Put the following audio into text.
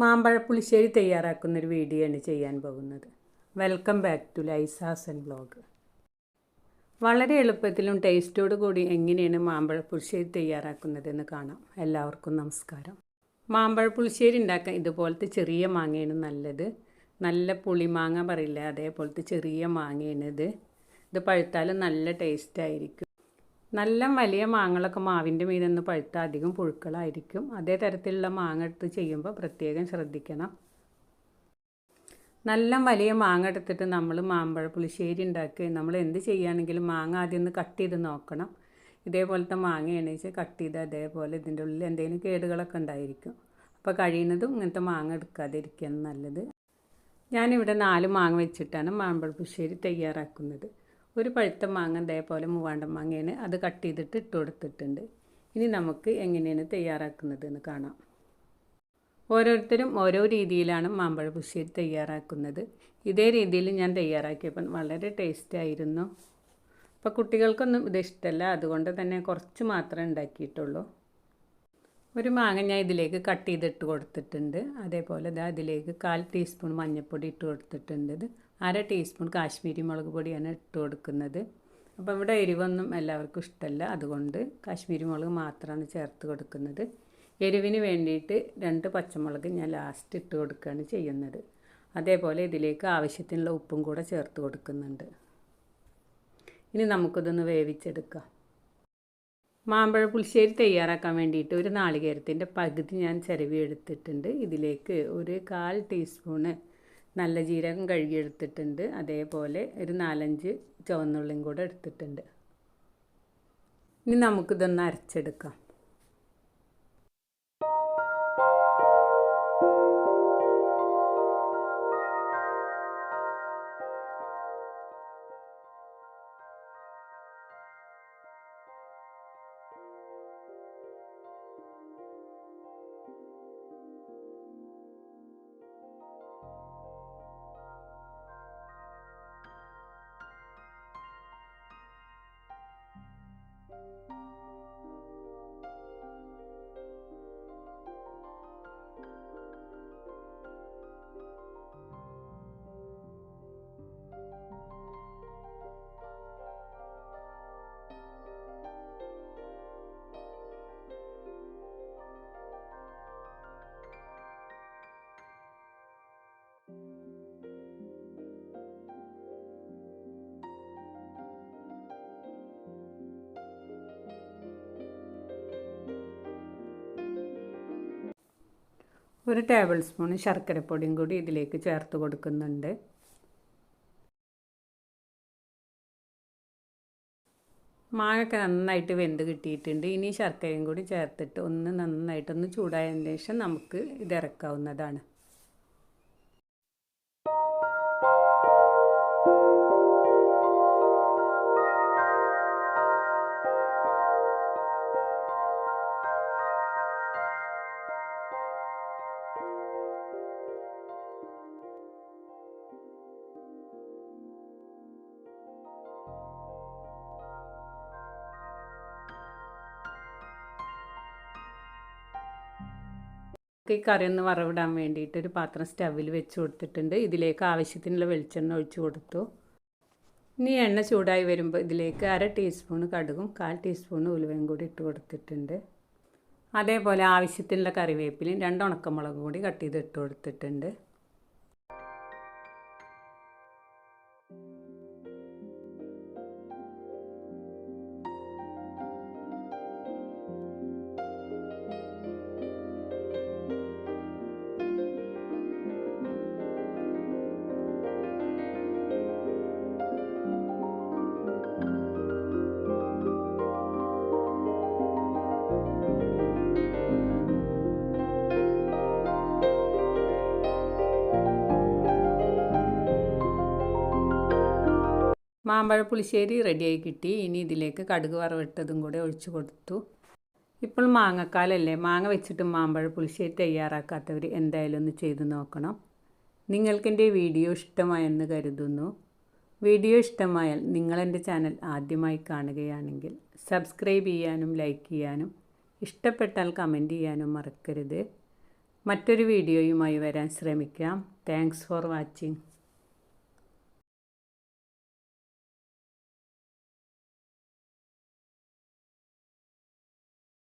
മാമ്പഴ പുളിശ്ശേരി തയ്യാറാക്കുന്നൊരു വീഡിയോ ആണ് ചെയ്യാൻ പോകുന്നത്. വെൽക്കം ബാക്ക് ടു ലൈസാസ് ആൻഡ് വ്ലോഗ്. വളരെ എളുപ്പത്തിലും ടേസ്റ്റോടു കൂടി എങ്ങനെയാണ് മാമ്പഴ പുളിശ്ശേരി തയ്യാറാക്കുന്നതെന്ന് കാണാം. എല്ലാവർക്കും നമസ്കാരം. മാമ്പഴ പുളിശ്ശേരി ഉണ്ടാക്കാൻ ഇതുപോലത്തെ ചെറിയ മാങ്ങയാണ് നല്ലത്. നല്ല പുളിമാങ്ങ പറയില്ല, അതേപോലത്തെ ചെറിയ മാങ്ങയാണ് ഇത് പഴുത്താലും നല്ല ടേസ്റ്റായിരിക്കും. നല്ല വലിയ മാങ്ങകളൊക്കെ മാവിൻ്റെ മീതെ നിന്ന് പഴുത്ത അധികം പുഴുക്കളായിരിക്കും. അതേ തരത്തിലുള്ള മാങ്ങ എടുത്ത് ചെയ്യുമ്പോൾ പ്രത്യേകം ശ്രദ്ധിക്കണം. നല്ല വലിയ മാങ്ങ എടുത്തിട്ട് നമ്മൾ മാമ്പഴ പുളിശ്ശേരി ഉണ്ടാക്കി നമ്മൾ എന്ത് ചെയ്യുകയാണെങ്കിലും മാങ്ങ ആദ്യം ഒന്ന് കട്ട് ചെയ്ത് നോക്കണം. ഇതേപോലത്തെ മാങ്ങയാണ് വെച്ചാൽ കട്ട് ചെയ്ത് അതേപോലെ ഇതിൻ്റെ ഉള്ളിൽ എന്തെങ്കിലും കേടുകളൊക്കെ ഉണ്ടായിരിക്കും. അപ്പോൾ കഴിയുന്നതും ഇങ്ങനത്തെ മാങ്ങ എടുക്കാതിരിക്കുകയാണ് നല്ലത്. ഞാനിവിടെ 4 മാങ്ങ വെച്ചിട്ടാണ് മാമ്പഴ പുളിശ്ശേരി തയ്യാറാക്കുന്നത്. ഒരു പഴുത്ത മാങ്ങ ഇതേപോലെ മൂവാണ്ടൻ മാങ്ങയാണ്, അത് കട്ട് ചെയ്തിട്ട് ഇട്ട് കൊടുത്തിട്ടുണ്ട്. ഇനി നമുക്ക് എങ്ങനെയാണ് തയ്യാറാക്കുന്നതെന്ന് കാണാം. ഓരോരുത്തരും ഓരോ രീതിയിലാണ് മാമ്പഴ പുളിശ്ശേരി തയ്യാറാക്കുന്നത്. ഇതേ രീതിയിൽ ഞാൻ തയ്യാറാക്കിയപ്പോൾ വളരെ ടേസ്റ്റ് ആയിരുന്നു. അപ്പോൾ കുട്ടികൾക്കൊന്നും ഇത് ഇഷ്ടമല്ല, അതുകൊണ്ട് തന്നെ കുറച്ച് മാത്രമേ ഉണ്ടാക്കിയിട്ടുള്ളൂ. ഒരു മാങ്ങ ഞാൻ ഇതിലേക്ക് കട്ട് ചെയ്തിട്ട് കൊടുത്തിട്ടുണ്ട്. അതേപോലെ ഇതിലേക്ക് 1/4 ടീസ്പൂൺ മഞ്ഞൾപ്പൊടി ഇട്ട് കൊടുത്തിട്ടുണ്ട്. 1/2 ടീസ്പൂൺ കാശ്മീരി മുളക് പൊടിയാണ് ഇട്ട് കൊടുക്കുന്നത്. അപ്പോൾ ഇവിടെ എരിവൊന്നും എല്ലാവർക്കും ഇഷ്ടമല്ല, അതുകൊണ്ട് കാശ്മീരി മുളക് മാത്രമാണ് ചേർത്ത് കൊടുക്കുന്നത്. എരിവിന് വേണ്ടിയിട്ട് 2 പച്ചമുളക് ഞാൻ ലാസ്റ്റ് ഇട്ട് കൊടുക്കുകയാണ് ചെയ്യുന്നത്. അതേപോലെ ഇതിലേക്ക് ആവശ്യത്തിനുള്ള ഉപ്പും കൂടെ ചേർത്ത് കൊടുക്കുന്നുണ്ട്. ഇനി നമുക്കിതൊന്ന് വേവിച്ചെടുക്കാം. മാമ്പഴ പുളിശ്ശേരി തയ്യാറാക്കാൻ വേണ്ടിയിട്ട് ഒരു നാളികേരത്തിൻ്റെ പകുതി ഞാൻ ചിരവി എടുത്തിട്ടുണ്ട്. ഇതിലേക്ക് ഒരു 1/4 ടീസ്പൂണ് നല്ല ജീരകം കഴുകിയെടുത്തിട്ടുണ്ട്. അതേപോലെ ഒരു 4-5 ചുവന്നുള്ളിയും കൂടെ എടുത്തിട്ടുണ്ട്. ഇനി നമുക്കിതൊന്ന് അരച്ചെടുക്കാം. ഒരു ടേബിൾ സ്പൂൺ ശർക്കരപ്പൊടിയും കൂടി ഇതിലേക്ക് ചേർത്ത് കൊടുക്കുന്നുണ്ട്. മാങ്ങയൊക്കെ നന്നായിട്ട് വെന്ത് കിട്ടിയിട്ടുണ്ട്. ഇനി ശർക്കരയും കൂടി ചേർത്തിട്ട് നന്നായിട്ടൊന്ന് ചൂടായതിന് ശേഷം നമുക്ക് ഇത് ഇറക്കാവുന്നതാണ്. ഈ കറി ഒന്ന് വറവിടാൻ വേണ്ടിയിട്ട് ഒരു പാത്രം സ്റ്റവിൽ വെച്ച് കൊടുത്തിട്ടുണ്ട്. ഇതിലേക്ക് ആവശ്യത്തിനുള്ള വെളിച്ചെണ്ണ ഒഴിച്ച് കൊടുത്തു. ഇനി എണ്ണ ചൂടായി വരുമ്പോൾ ഇതിലേക്ക് 1/2 ടീസ്പൂൺ കടുകും 1/4 ടീസ്പൂൺ ഉലുവയും കൂടി ഇട്ട് കൊടുത്തിട്ടുണ്ട്. അതേപോലെ ആവശ്യത്തിനുള്ള കറിവേപ്പിലയും 2 ഉണക്കമുളകും കൂടി കട്ട് ചെയ്ത് ഇട്ട് കൊടുത്തിട്ടുണ്ട്. മാമ്പഴ പുളിശ്ശേരി റെഡിയായി കിട്ടി. ഇനി ഇതിലേക്ക് കടുക് വറവിട്ടതും കൂടെ ഒഴിച്ചു കൊടുത്തു. ഇപ്പോൾ മാങ്ങക്കാലല്ലേ, മാങ്ങ വെച്ചിട്ട് മാമ്പഴ പുളിശ്ശേരി തയ്യാറാക്കാത്തവർ എന്തായാലും ഒന്ന് ചെയ്ത് നോക്കണം. നിങ്ങൾക്കെൻ്റെ വീഡിയോ ഇഷ്ടമായെന്ന് കരുതുന്നു. വീഡിയോ ഇഷ്ടമായാൽ നിങ്ങളെൻ്റെ ചാനൽ ആദ്യമായി കാണുകയാണെങ്കിൽ സബ്സ്ക്രൈബ് ചെയ്യാനും ലൈക്ക് ചെയ്യാനും ഇഷ്ടപ്പെട്ടാൽ കമൻറ്റ് ചെയ്യാനും മറക്കരുത്. മറ്റൊരു വീഡിയോയുമായി വരാൻ ശ്രമിക്കാം. Thanks for watching.